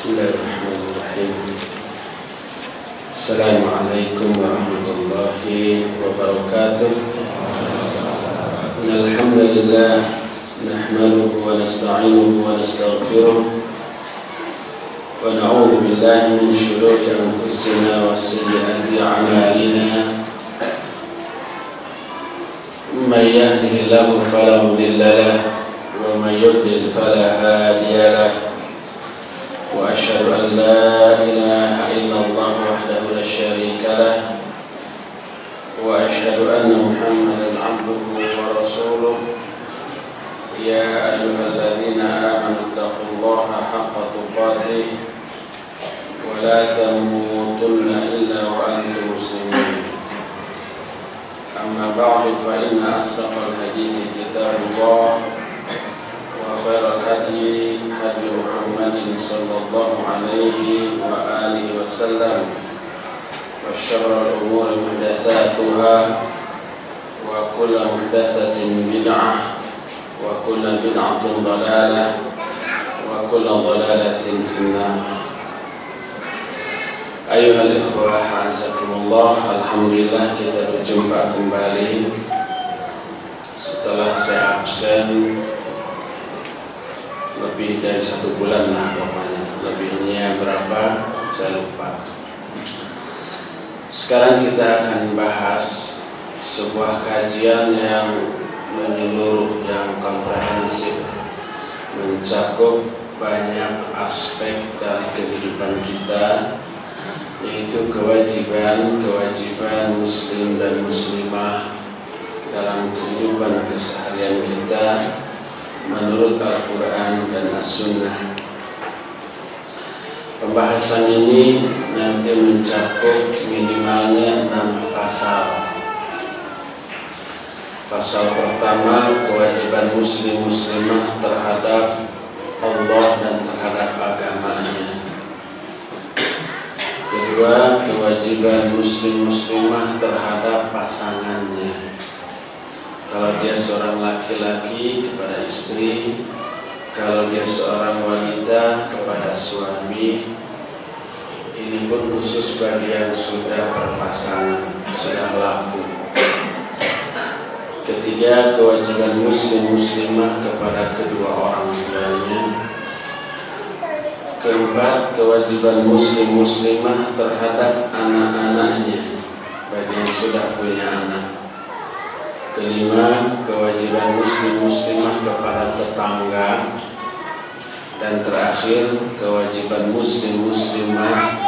Bismillahirrahmanirrahim. Assalamualaikum warahmatullahi wabarakatuh. Alhamdulillah nahmaduhu wa nasta'inuhu wa nastaghfiruh wa na'udzu billahi min shururi anfusina wa sayyiati a'malina. Man yahdihillahu fala mudilla lahu wa man yudlil fala hadiya lahu. وأشهد أن لا إله إلا الله وحده لا شريك له وأشهد أن محمدا عبده ورسوله يا أيها الذين آمنوا اتقوا الله حق تقاته ولا تموتن إلا وأنتم مسلمون أما بعد فإن أصدق الحديث كتاب الله وخير الهدي هدي محمد صلى الله عليه وآله وسلم وشر الأمور محدثاتها وكل محدثة بدعة وكل بدعة ضلالة وكل ضلالة في النار. أيها الإخوة أعزكم الله, alhamdulillah kita berjumpa kembali setelah saya absen lebih dari 1 bulan lah pokoknya. Lebihnya berapa saya lupa. Sekarang kita akan bahas sebuah kajian yang menyeluruh, yang komprehensif, mencakup banyak aspek dalam kehidupan kita, yaitu kewajiban muslim dan muslimah dalam kehidupan keseharian kita menurut Al-Quran dan As-Sunnah. Pembahasan ini nanti mencakup minimalnya 6 pasal. Pasal pertama, kewajiban muslim-muslimah terhadap Allah dan terhadap agamanya. Kedua, kewajiban muslim-muslimah terhadap pasangannya. Kalau dia seorang laki-laki kepada istri, kalau dia seorang wanita kepada suami. Ini pun khusus bagi yang sudah berpasangan, sudah laku. Ketiga, kewajiban muslim-muslimah kepada kedua orang tuanya. Keempat, kewajiban muslim-muslimah terhadap anak-anaknya bagi yang sudah punya anak. Kelima, kewajiban muslim-muslimah kepada tetangga. Dan terakhir, kewajiban muslim-muslimah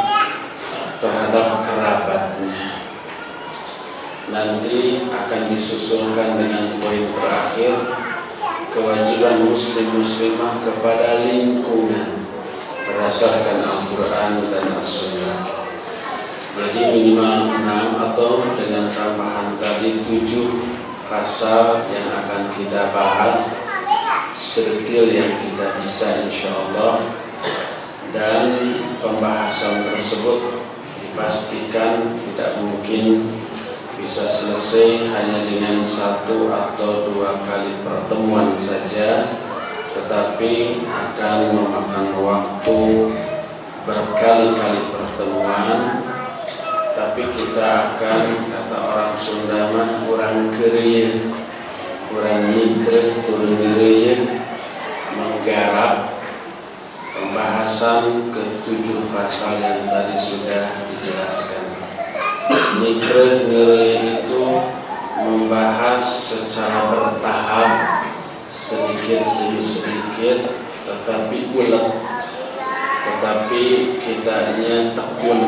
terhadap kerabatnya. Nanti akan disusulkan dengan poin terakhir, kewajiban muslim-muslimah kepada lingkungan berdasarkan Al-Quran dan As-Sunnah. Jadi minimal 6 atau dengan tambahan tadi 7 pasal yang akan kita bahas sedetil yang kita bisa, insyaallah. Dan pembahasan tersebut dipastikan tidak mungkin bisa selesai hanya dengan 1 atau 2 kali pertemuan saja, tetapi akan memakan waktu berkali-kali pertemuan. Tapi kita akan, kata orang Sunda mah, urang keureuy, urang nyingkreuh turun ngeureuy, menggarap pembahasan ke-7 pasal yang tadi sudah dijelaskan. Nyingkreuh ngeureuy itu membahas secara bertahap, sedikit demi sedikit, tetapi ulet, tetapi kitanya tekun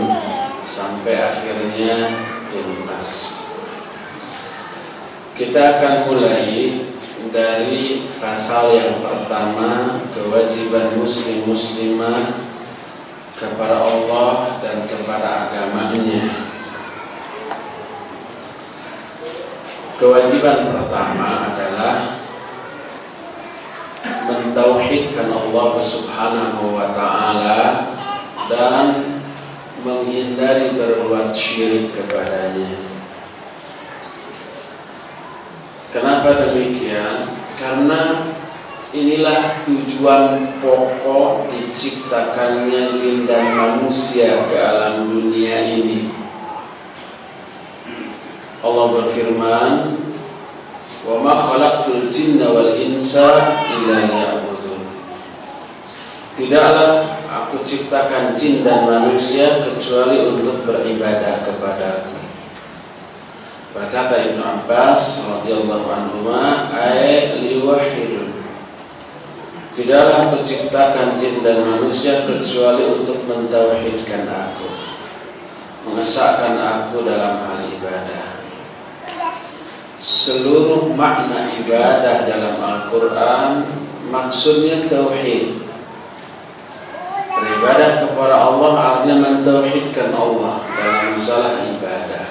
sampai akhirnya tuntas. Kita akan mulai dari pasal yang pertama, kewajiban muslim-muslimah kepada Allah dan kepada agamanya. Kewajiban pertama adalah mentauhidkan Allah Subhanahu wa ta'ala dan menghindari berbuat syirik kepadanya. Kenapa demikian? Karena inilah tujuan pokok diciptakannya jin dan manusia ke alam dunia ini. Allah berfirman, "Wa ma khalaqtul jinna wal insa illa liya'budun." Tidaklah aku ciptakan jin dan manusia kecuali untuk beribadah kepadaku. Berkata Ibnu Abbas radhiyallahu anhuma, ay liwahidun. Tidaklah aku ciptakan jin dan manusia kecuali untuk mentauhidkan aku, mengesahkan aku dalam hal ibadah. Seluruh makna ibadah dalam Al-Quran maksudnya tauhid. Beribadah kepada Allah artinya mentauhidkan Allah dalam masalah ibadah.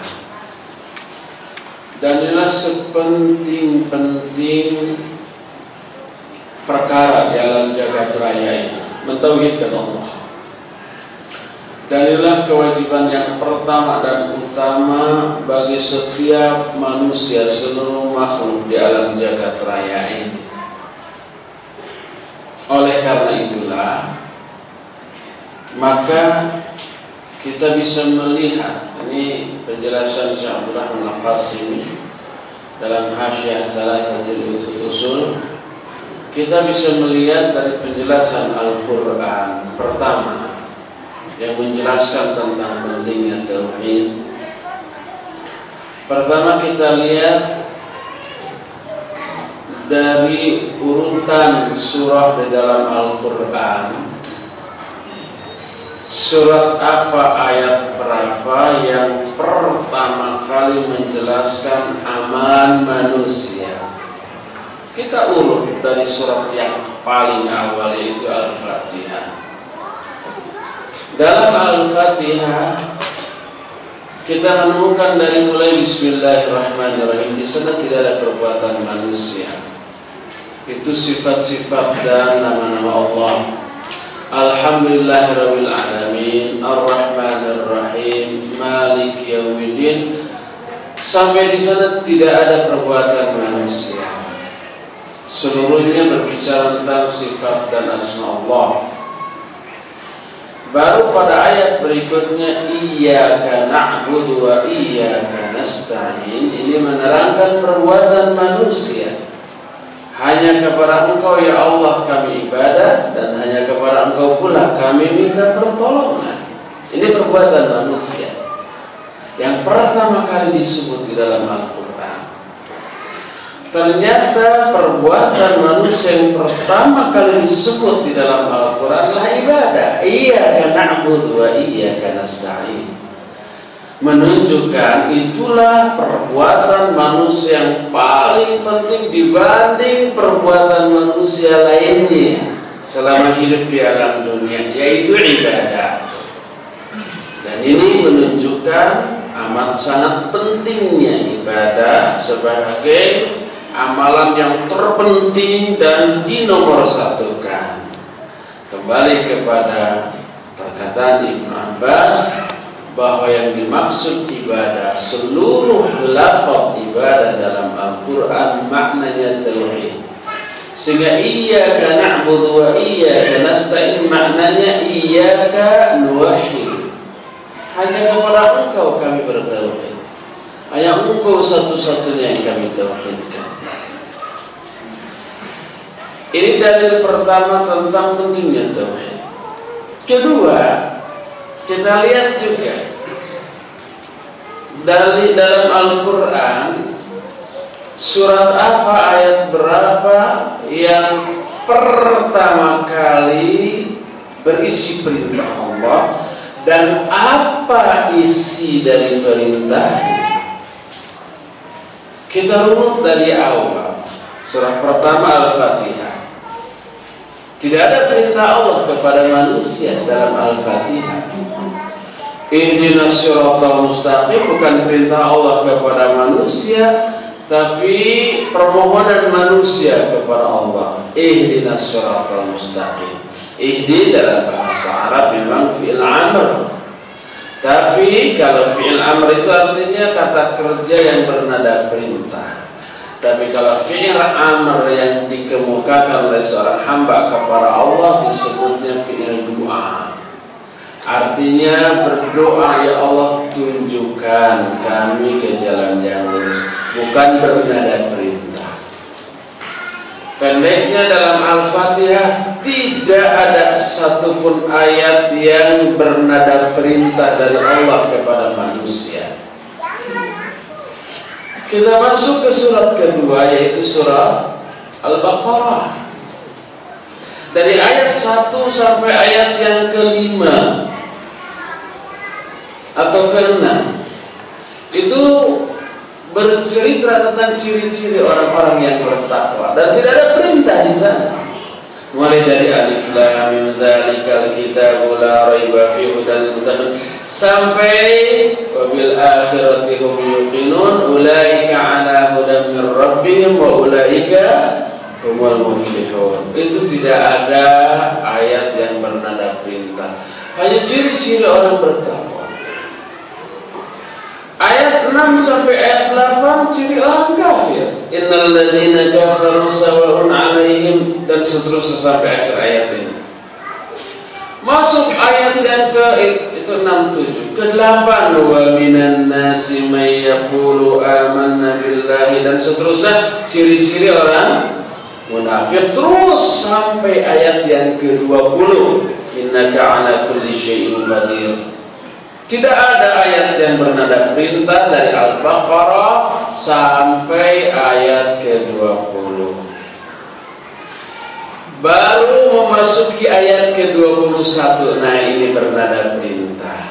Dan inilah sepenting-penting perkara di alam jagat raya ini, mentauhidkan Allah. Dan inilah kewajiban yang pertama dan utama bagi setiap manusia, seluruh makhluk di alam jagat raya ini. Oleh karena itulah, maka kita bisa melihat, ini penjelasan Syekh Abdul Rahman Al-Qasimi dalam Hasyiah Salasatul Usul. Kita bisa melihat dari penjelasan Al-Quran pertama yang menjelaskan tentang pentingnya tauhid. Pertama kita lihat dari urutan surah di dalam Al-Quran. Surat apa, ayat berapa yang pertama kali menjelaskan amalan manusia? Kita urut dari surat yang paling awal, yaitu Al-Fatihah. Dalam Al-Fatihah kita menemukan dari mulai Bismillahirrahmanirrahim, di sana tidak ada perbuatan manusia. Itu sifat-sifat dan nama-nama Allah. Alhamdulillahirabbil alamin, Ar-Rahmanir-Rahim, Malik Yaumiddin. Sampai di sana tidak ada perbuatan manusia. Seluruhnya berbicara tentang sifat dan asma Allah. Baru pada ayat berikutnya, Iyyaka na'budu wa iyyaka nasta'in, ini menerangkan perbuatan manusia. Hanya kepada Engkau ya Allah kami ibadah, dan hanya kepada Engkau pula kami minta pertolongan. Ini perbuatan manusia yang pertama kali disebut di dalam Al-Quran. Ternyata perbuatan manusia yang pertama kali disebut di dalam Al-Quran adalah ibadah. Iyyaka na'budu wa iyyaka nasta'in. Menunjukkan itulah perbuatan manusia yang paling penting dibanding perbuatan manusia lainnya selama hidup di alam dunia, yaitu ibadah. Dan ini menunjukkan amat sangat pentingnya ibadah sebagai amalan yang terpenting dan dinomorsatukan. Kembali kepada perkataan Ibnu Abbas bahwa yang dimaksud ibadah, seluruh lafaz ibadah dalam Al-Quran maknanya tauhid. Sehingga iyyaka na'budu wa iyyaka nasta'in maknanya iyyaka nuwahhid. Hanya kepada Engkau kami bertauhid. Hanya Engkau satu-satunya yang kami tauhidkan. Ini dalil pertama tentang pentingnya tauhid. Kedua, kita lihat juga dari dalam Al-Quran surat apa, ayat berapa yang pertama kali berisi perintah Allah dan apa isi dari perintahnya. Kita runut dari awal. Surat pertama Al-Fatihah. Tidak ada perintah Allah kepada manusia dalam Al-Fatihah. Ihdinas siratal mustaqim bukan perintah Allah kepada manusia, tapi permohonan manusia kepada Allah. Ihdinas siratal mustaqim. Ihdi dalam bahasa Arab memang fi'il amr. Tapi kalau fi'il amr itu artinya kata kerja yang bernada perintah. Tapi kalau fi'il amr yang dikemukakan oleh seorang hamba kepada Allah disebutnya fi'il doa. Artinya berdoa, ya Allah tunjukkan kami ke jalan yang lurus, bukan bernada perintah. Pendeknya dalam Al-Fatihah tidak ada satupun ayat yang bernada perintah dari Allah kepada manusia. Kita masuk ke surat kedua, yaitu surah Al-Baqarah. Dari ayat 1 sampai ayat yang ke-5 atau ke-6 itu bercerita tentang ciri-ciri orang-orang yang bertakwa, dan tidak ada perintah di sana. Mulai dari alif lam mim dzalikal kitabu la raiba fihi hudal muttaqin sampai wabil akhirati hum yuqinun ulaika ala hudan min rabbihim wa ulaika humul muflihun. Itu tidak ada ayat yang bernada perintah, hanya ciri-ciri orang bertakwa. Ayat 6 sampai ayat 8 ciri orang kafir. Innal ladzina kafaru sawa'un 'alaihim, dan seterusnya sampai akhir ayat ini. Masuk ayat yang itu 6-7 ke-8, wa minan nasi may yaqulu amanna billahi, dan seterusnya ciri-ciri orang munafik, terus sampai ayat yang ke-20, innaka 'ala kulli syai'in qadir. Tidak ada ayat yang bernada perintah dari Al-Baqarah sampai ayat ke-20. Baru memasuki ayat ke-21, nah ini bernada perintah.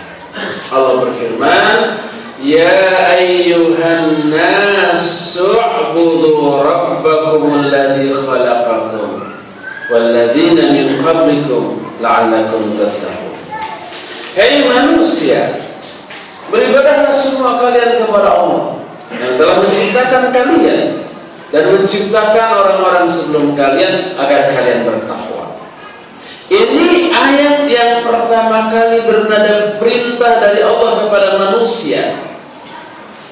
Allah berfirman, ya ayyuhan nasu u'budu rabbakum alladhi khalaqakum walladzina min qablikum la'allakum tattaqun. Hei manusia, beribadahlah semua kalian kepada Allah yang telah menciptakan kalian dan menciptakan orang-orang sebelum kalian agar kalian bertakwa. Ini ayat yang pertama kali bernada perintah dari Allah kepada manusia.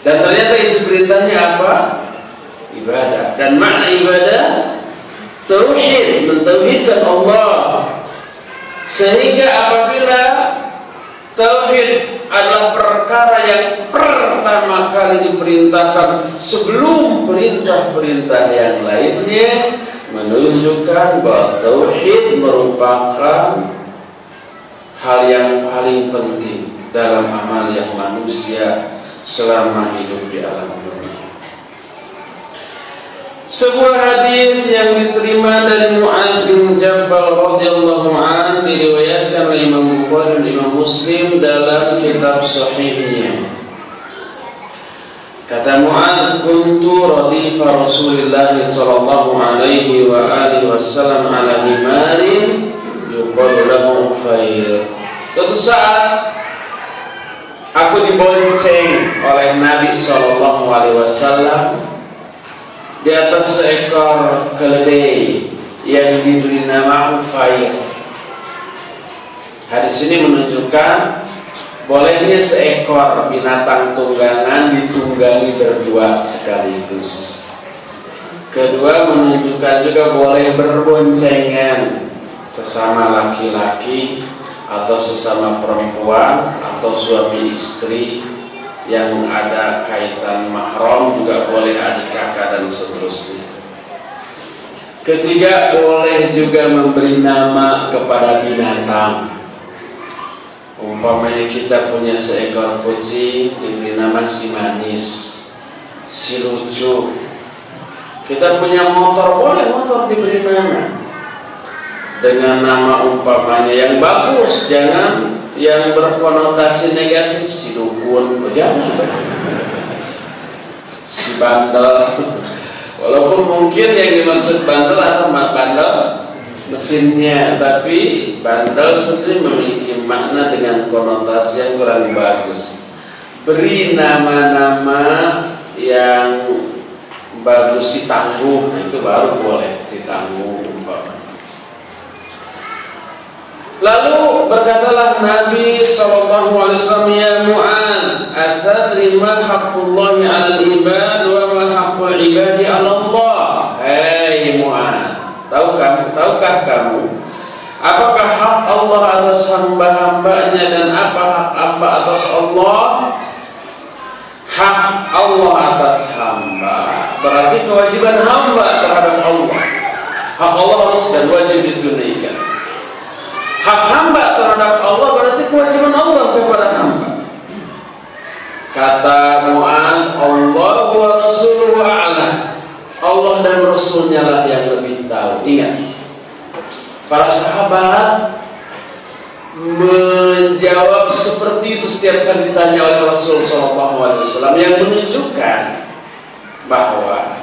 Dan ternyata isi perintahnya apa? Ibadah. Dan makna ibadah tauhid, mentauhidkan Allah. Sehingga apabila tauhid adalah perkara yang pertama kali diperintahkan sebelum perintah-perintah yang lainnya, menunjukkan bahwa tauhid merupakan hal yang paling penting dalam amal yang manusia selama hidup di alam dunia. Sebuah hadis yang diterima dari Mu'adz bin Jabal radhiyallahu anhu diriwayatkan oleh Imam Bukhari dan Imam Muslim dalam kitab sahihnya. Kata Mu'adz, kuntu radifa Rasulillah sallallahu alaihi wa alihi wasallam ala himarin yuqalu lahu Ufair. Suatu saat aku dibonceng oleh Nabi sallallahu alaihi wasallam di atas seekor keledai yang diberi nama Ufair. Hadis ini menunjukkan bolehnya seekor binatang tunggangan ditunggangi berdua sekaligus. Kedua, menunjukkan juga boleh berboncengan sesama laki-laki atau sesama perempuan atau suami istri yang ada kaitan mahram, juga boleh adik kakak dan seterusnya. Ketiga, boleh juga memberi nama kepada binatang. Umpamanya kita punya seekor kucing, diberi nama si manis, si lucu. Kita punya motor, boleh motor diberi nama dengan nama umpamanya yang bagus, jangan yang berkonotasi negatif, si dukun, jangan, si bandel. Walaupun mungkin yang dimaksud bandel atau bandel mesinnya, tapi bandel sendiri memiliki makna dengan konotasi yang kurang bagus. Beri nama-nama yang bagus, si tangguh, itu baru boleh, si tangguh umpamanya. Lalu berkatalah Nabi SAW, ya Mu'adz, atadri ma haqqullahi 'alal ibad wa ma haqqul ibadi 'ala hamba-hambanya. Dan apa hak hamba atas Allah? Hak Allah atas hamba berarti kewajiban hamba terhadap Allah. Hak Allah harus dan wajib ditunaikan. Hak hamba terhadap Allah berarti kewajiban Allah kepada hamba. Kata Mu'adz, Allah wa rasuluhu a'lam. Allah dan Rasulnya lah yang lebih tahu. Ingat, para sahabat menjawab seperti itu setiap kali ditanya oleh Rasul SAW, yang menunjukkan bahwa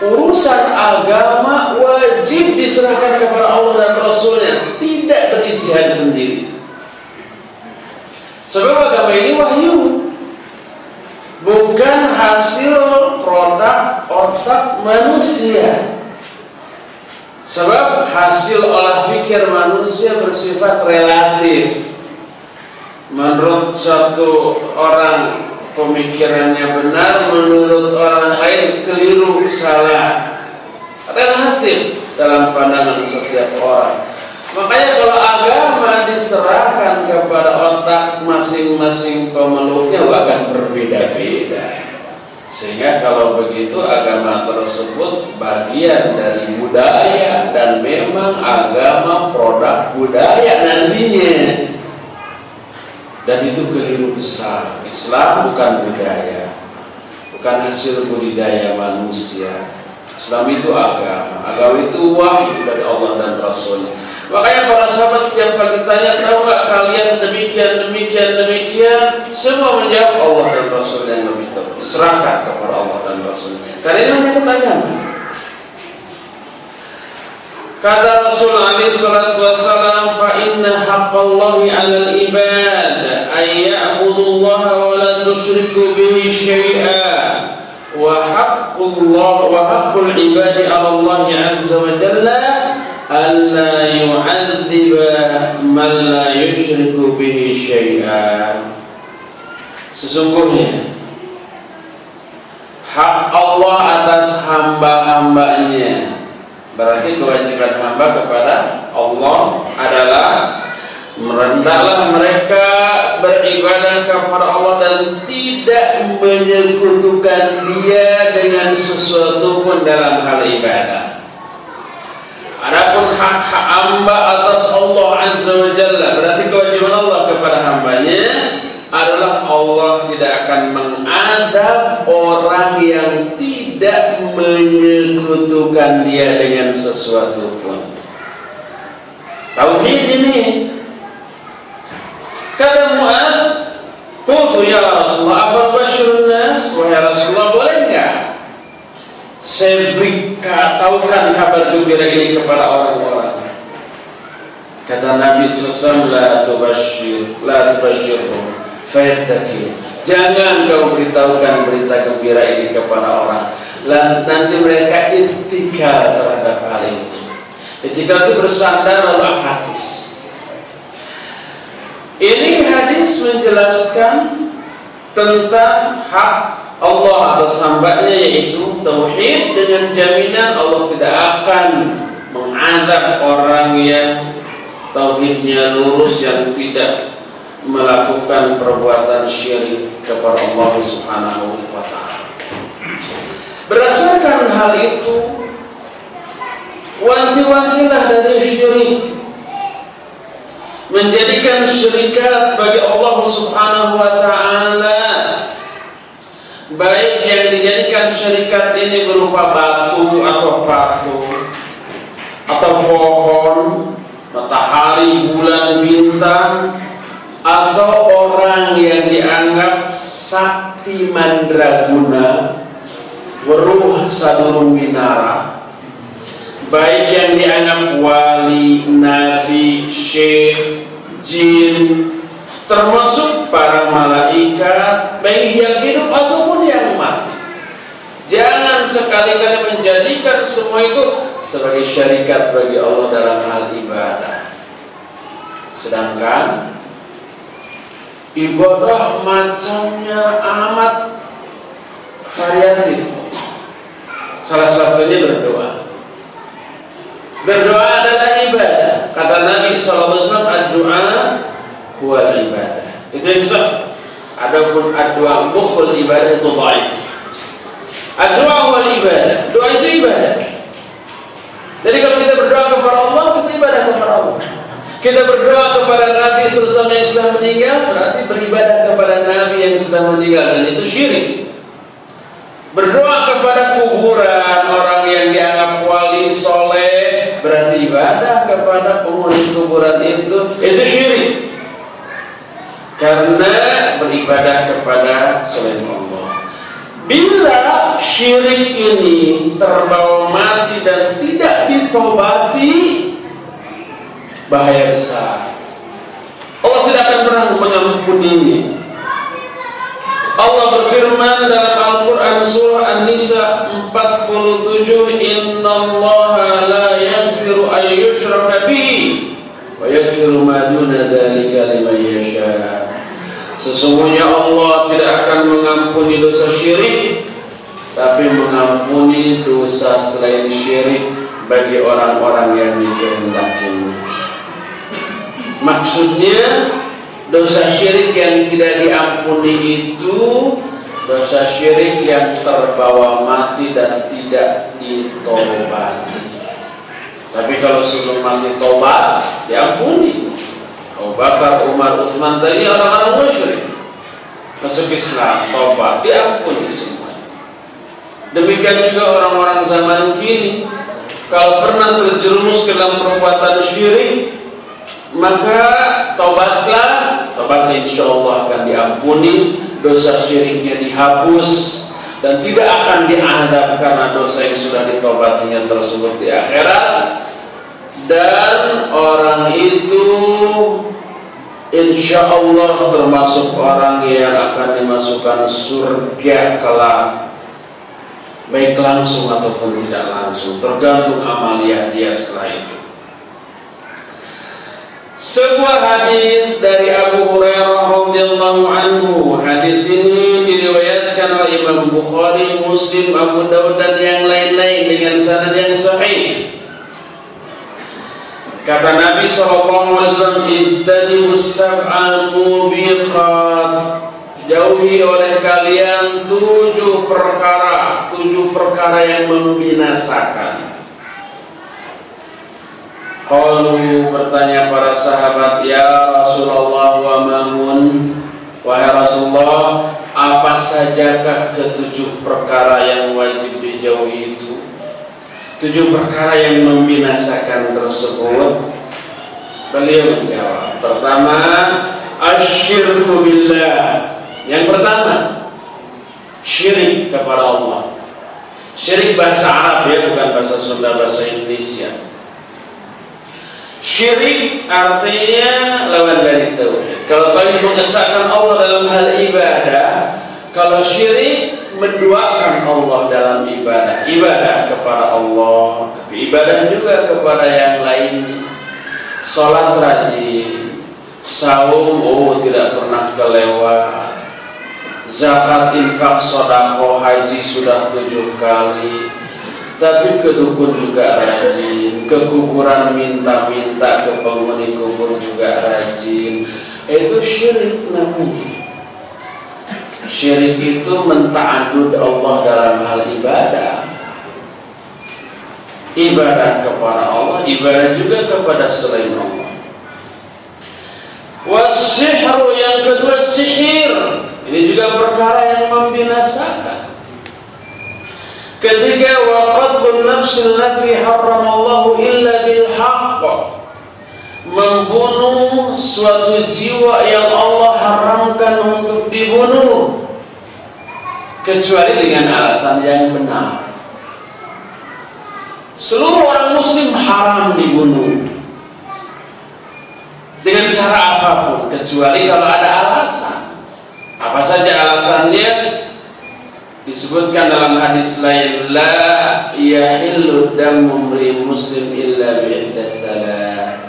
urusan agama wajib diserahkan kepada Allah dan Rasulnya, tidak beristihad sendiri. Sebab agama ini wahyu, bukan hasil produk otak manusia. Sebab hasil olah pikir manusia bersifat relatif. Menurut satu orang pemikirannya benar, menurut orang lain keliru, salah. Relatif dalam pandangan setiap orang. Makanya kalau agama diserahkan kepada otak masing-masing pemeluknya akan berbeda-beda. Sehingga kalau begitu agama tersebut bagian dari budaya, dan memang agama produk budaya nantinya. Dan itu keliru besar. Islam bukan budaya, bukan hasil budidaya manusia. Islam itu agama. Agama itu wahyu dari Allah dan Rasulnya. Makanya para sahabat setiap kali ditanya, tahu gak kalian demikian, semua menjawab Allah dan Rasul yang lebih tahu. Diserahkan kepada Allah dan Rasul. Karena ini hanya pertanyaan. Kata Rasul alaihi salatu wassalam, fa inna haqqallahi 'alal ibad ay ya'budullaha wa la tusyriku bihi syai'a, wa haqqul ibadi 'ala Allah 'azza wa jalla alla yu'adziba man la yusyriku bihi syai'an. Sesungguhnya hak Allah atas hamba-hambanya, berarti kewajiban hamba kepada Allah adalah merendahlah mereka beribadah kepada Allah dan tidak menyekutukan Dia dengan sesuatu pun dalam hal ibadah. Adapun hak-hak hamba atas Allah Azza wa Jalla, berarti kewajiban Allah kepada hambanya adalah Allah tidak akan mengadab orang yang tidak menyekutukan Dia dengan sesuatu pun. Tauhid ini. Kata Mu'adz, qultu ya Rasulullah, afal basyirun nas, wahai Rasulullah, boleh enggak saya beritahukan kabar gembira ini kepada orang-orang? Kata Nabi SAW, la tubashirhum fayattaqi. Jangan kau beritahukan berita gembira ini kepada orang, nanti mereka ittikal terhadap hal ini. Ittikal itu bersandar lalu apatis. Ini hadis menjelaskan tentang hak Allah atas hambanya, yaitu tauhid, dengan jaminan Allah tidak akan mengazab orang yang tauhidnya lurus, yang tidak melakukan perbuatan syirik kepada Allah Subhanahu wa ta'ala. Berdasarkan hal itu, wanti-wantilah dari syirik, menjadikan syirikat bagi Allah Subhanahu wa ta'ala, baik yang dijadikan syirikat ini berupa batu atau patung atau pohon, matahari, bulan, bintang, atau orang yang dianggap sakti mandraguna, weruh sadurung winara, baik yang dianggap wali, nabi, syekh, jin, termasuk para malaikat, baik yang hidup ataupun yang mati. Jangan sekali-kali menjadikan semua itu sebagai syarikat bagi Allah dalam hal ibadah. Sedangkan ibadah macamnya amat variatif. Salah satunya berdoa. Berdoa adalah ibadah. Kata Nabi SAW, ad-du'a huwal ibadah. Itu yang sah. Adapun ad-du'a bukhul ibadah itu dhaif. Ad-du'a huwal ibadah. Doa itu ibadah. Jadi kalau kita berdoa kepada Allah, kita ibadah kepada Allah. Kita berdoa kepada Nabi SAW yang sudah meninggal, berarti beribadah kepada Nabi yang sudah meninggal, dan itu syirik. Berdoa kepada kuburan orang yang dianggap wali soleh, berarti ibadah kepada penghuni kuburan itu syirik. Karena beribadah kepada selain Allah. Bila syirik ini terbawa mati dan tidak ditobati, bahaya besar. Allah tidak akan pernah mengampuninya. Allah berfirman dalam Al-Quran surah An-Nisa 47, Innallaha la yaghfiru an yushraka bihi wa yaghfiru ma duna dzalika liman yasha. Sesungguhnya Allah tidak akan mengampuni dosa syirik, tapi mengampuni dosa selain syirik bagi orang-orang yang dikehendakinya. Maksudnya dosa syirik yang tidak diampuni itu dosa syirik yang terbawa mati dan tidak ditobati. Tapi kalau sebelum mati tobat, diampuni. Abu Bakar, Umar, Utsman tadi orang-orang musyrik masuk Islam, tobat, diampuni semua. Demikian juga orang-orang zaman kini, kalau pernah terjerumus ke dalam perbuatan syirik, maka tobatlah, insya Allah akan diampuni, dosa syiriknya dihapus dan tidak akan diadab karena dosa yang sudah ditobatinya tersebut di akhirat. Dan orang itu insya Allah termasuk orang yang akan dimasukkan surga kelak, baik langsung ataupun tidak langsung, tergantung amaliyah dia setelah itu. Sebuah hadis dari Abu Hurairah radhiyallahu anhu. Hadis ini diriwayatkan oleh Imam Bukhari, Muslim, Abu Dawud dan yang lain-lain dengan sanad yang sahih. Kata Nabi SAW, Ijtanibus sab'al mubiqat, jauhi oleh kalian 7 perkara yang membinasakan. Qalu, bertanya para sahabat, ya Rasulullah wa mamun, wahai Rasulullah, apa sajakah ke-7 perkara yang wajib dijauhi itu? 7 perkara yang membinasakan tersebut. Beliau menjawab, pertama, asyirku billah. Yang pertama, syirik kepada Allah. Syirik bahasa Arab ya, bukan bahasa Sunda, bahasa Indonesia. Syirik artinya lawan dari tauhid. Kalau tauhid mengesahkan Allah dalam hal ibadah, kalau syirik menduakan Allah dalam ibadah. Ibadah kepada Allah, tapi ibadah juga kepada yang lain. Salat rajin, saum tidak pernah kelewat, zakat, infak, sedekah, haji sudah 7 kali. Tapi ke dukun juga rajin, ke kuburan minta-minta, ke penghuni kubur juga rajin. Itu syirik namanya. Syirik itu menta'adud Allah dalam hal ibadah. Ibadah kepada Allah, ibadah juga kepada selain Allah. Wasihru, yang kedua sihir. Ini juga perkara yang membinasakan. Ketiga, waqadhun nafsil lati haramallahu illa bil haqq, membunuh suatu jiwa yang Allah haramkan untuk dibunuh kecuali dengan alasan yang benar. Seluruh orang muslim haram dibunuh dengan cara apapun kecuali kalau ada alasan. Apa saja alasannya? Disebutkan dalam hadis lain, la yahillu damu imri'in muslim illa bi ihdath thalath.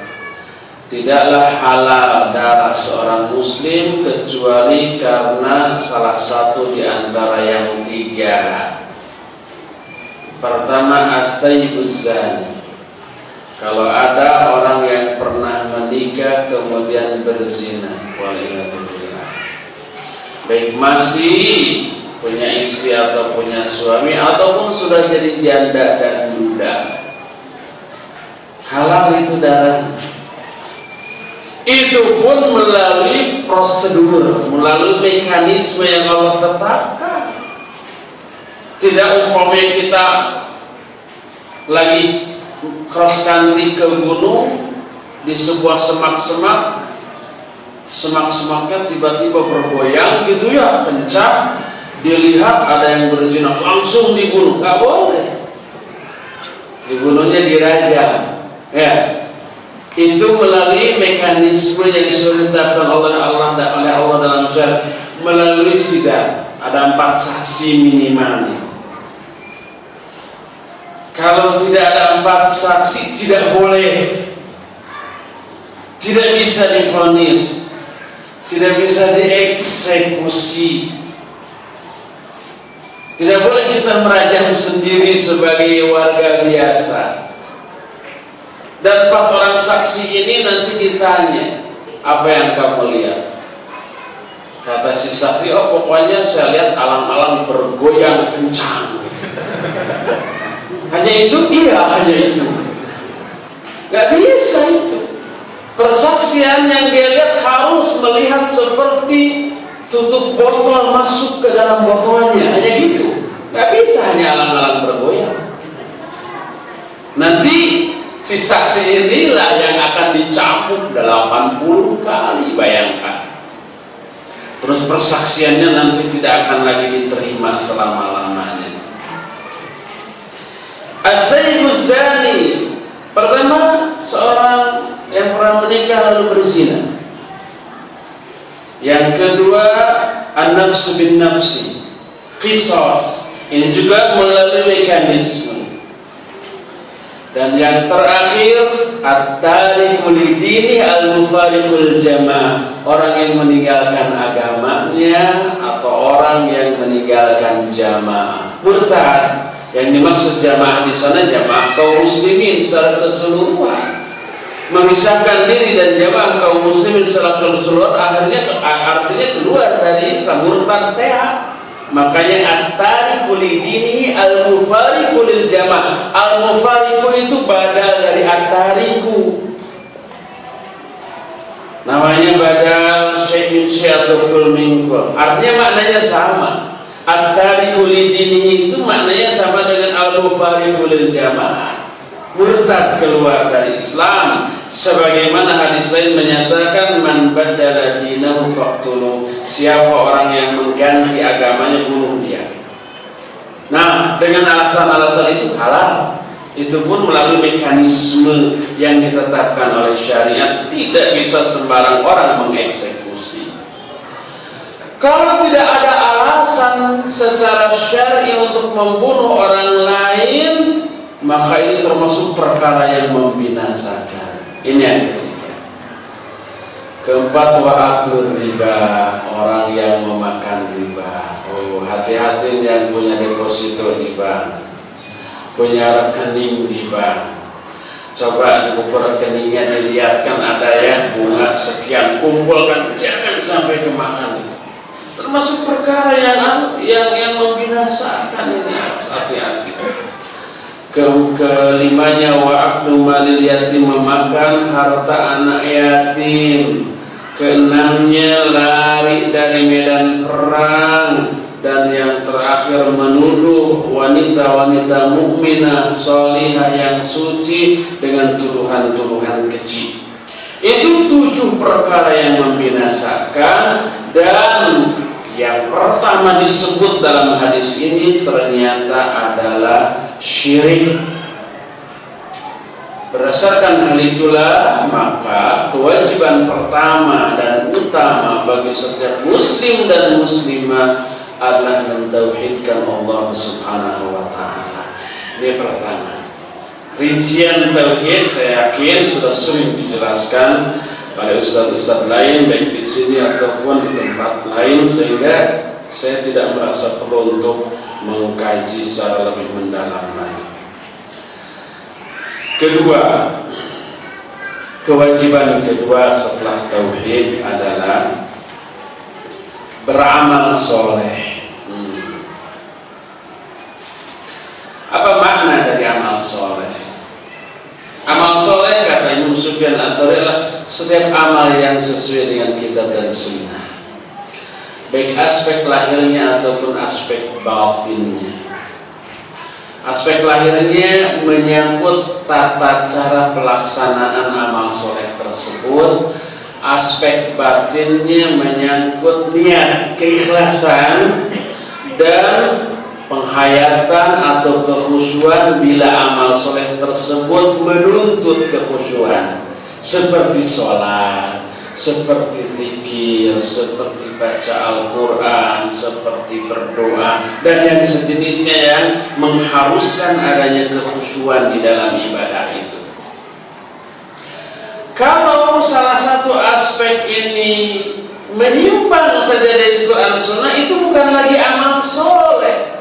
Tidaklah halal darah seorang muslim kecuali karena salah satu di antara yang 3. Pertama, as-sayyibuz zani, kalau ada orang yang pernah menikah kemudian berzina, waliyadzubillah, baik masih punya istri atau punya suami ataupun sudah jadi janda dan duda, halal itu darah. Itu pun melalui prosedur, melalui mekanisme yang Allah tetapkan. Tidak umpamanya kita lagi cross country ke gunung di sebuah semak-semaknya tiba-tiba bergoyang gitu ya, kencang, dilihat ada yang berzina langsung dibunuh, nggak boleh. Dibunuhnya dirajam, ya. Itu melalui mekanisme yang sudah ditetapkan oleh Allah dalam syariat, melalui sidang. Ada 4 saksi minimalnya. Kalau tidak ada 4 saksi tidak boleh, tidak bisa divonis, tidak bisa dieksekusi. Tidak boleh kita merajam sendiri sebagai warga biasa. Dan 4 orang saksi ini nanti ditanya, apa yang kamu lihat? Kata si saksi, oh pokoknya saya lihat alang-alang bergoyang kencang. Hanya itu? Iya, hanya itu. Gak bisa itu. Persaksian yang dia lihat harus melihat seperti tutup botol masuk ke dalam botolnya, hanya gitu. Gak bisa hanya alang-alang bergoyang. Nanti si saksi inilah yang akan dicambuk 80 kali, bayangkan. Terus persaksiannya nanti tidak akan lagi diterima selama-lamanya. Az-zayyibuz zani, pertama seorang yang pernah menikah lalu berzina. Yang kedua, an-nafsu bin nafsi, qisas, ini juga melalui mekanisme. Dan yang terakhir, at-tariku lidini al-mufariqul jamaah, orang yang meninggalkan agamanya atau orang yang meninggalkan jamaah, murtad. Yang dimaksud jamaah di sana jamaah kaum muslimin secara keseluruhan, memisahkan diri dan jamaah kaum muslimin secara keseluruhan, artinya keluar dari Islam, murtad tea. Makanya at-tariku lidini al-mufariqu lil jamaah. Al-mufariqu itu badal dari at-tariku. Namanya badal syai'in syai'atul minkul. Artinya maknanya sama. At-tariku lidini itu maknanya sama dengan al-mufariqu lil jamaah. Murtad, keluar dari Islam, sebagaimana hadis lain menyatakan man badala dinahu faqtuluh, siapa orang yang mengganti agamanya bunuh dia. Nah, dengan alasan-alasan itu halal. Itu pun melalui mekanisme yang ditetapkan oleh syariat, tidak bisa sembarang orang mengeksekusi. Kalau tidak ada alasan secara syar'i untuk membunuh orang lain, maka ini termasuk perkara yang membinasakan. Ini yang ketiga. Keempat, wa'aklur riba, orang yang memakan riba. Oh, hati-hati yang punya deposito di bank, punya rekening di bank. Coba di buku rekeningnya dilihatkan ada ya bunga sekian, kumpulkan, jangan sampai kemakan. Termasuk perkara yang membinasakan, ini harus hati-hati. Kelimanya wa'aklu malil yatim, memakan harta anak yatim. Keenamnya lari dari medan perang. Dan yang terakhir menuduh wanita-wanita mukminah salihah yang suci dengan tuduhan-tuduhan keji. Itu 7 perkara yang membinasakan. Dan yang pertama disebut dalam hadis ini ternyata adalah syirik. Berdasarkan hal itulah, maka kewajiban pertama dan utama bagi setiap muslim dan muslimah adalah mentauhidkan Allah Subhanahu wa ta'ala. Ini pertama. Rincian tauhid saya yakin sudah sering dijelaskan oleh ustaz-ustaz lain, baik di sini ataupun di tempat lain, sehingga saya tidak merasa perlu untuk mengkaji secara lebih mendalam lagi. Kedua, Kewajiban kedua setelah tauhid adalah beramal soleh. Apa makna dari amal soleh? Amal soleh kata Imam Sufyan Ats-Tsauri adalah setiap amal yang sesuai dengan kitab dan sunnah, baik aspek lahirnya ataupun aspek batinnya. Aspek lahirnya menyangkut tata cara pelaksanaan amal soleh tersebut. Aspek batinnya menyangkut niat, keikhlasan, dan penghayatan atau kekhusyuan bila amal soleh tersebut menuntut kekhusyuan, seperti sholat, seperti zikir, seperti baca Al-Quran, seperti berdoa, dan yang sejenisnya yang mengharuskan adanya kekhusyuan di dalam ibadah itu. Kalau salah satu aspek ini menyimpang saja dari Quran Sunnah, itu bukan lagi amal soleh,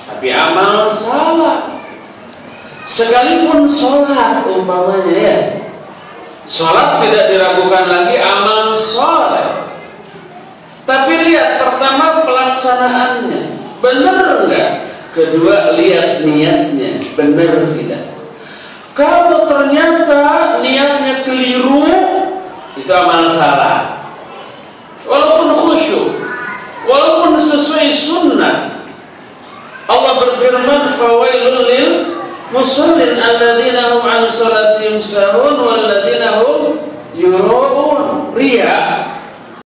tapi amal salah. Sekalipun sholat umpamanya ya, sholat tidak diragukan lagi amal soleh. Tapi lihat pertama pelaksanaannya benar enggak, kedua lihat niatnya benar tidak. Kalau ternyata niatnya keliru, itu amal salah. Walaupun khusyuk, walaupun sesuai sunnah. Allah berfirman, fawailul lil musallin alladzina hum an salatihim sahun walladzina hum yurun.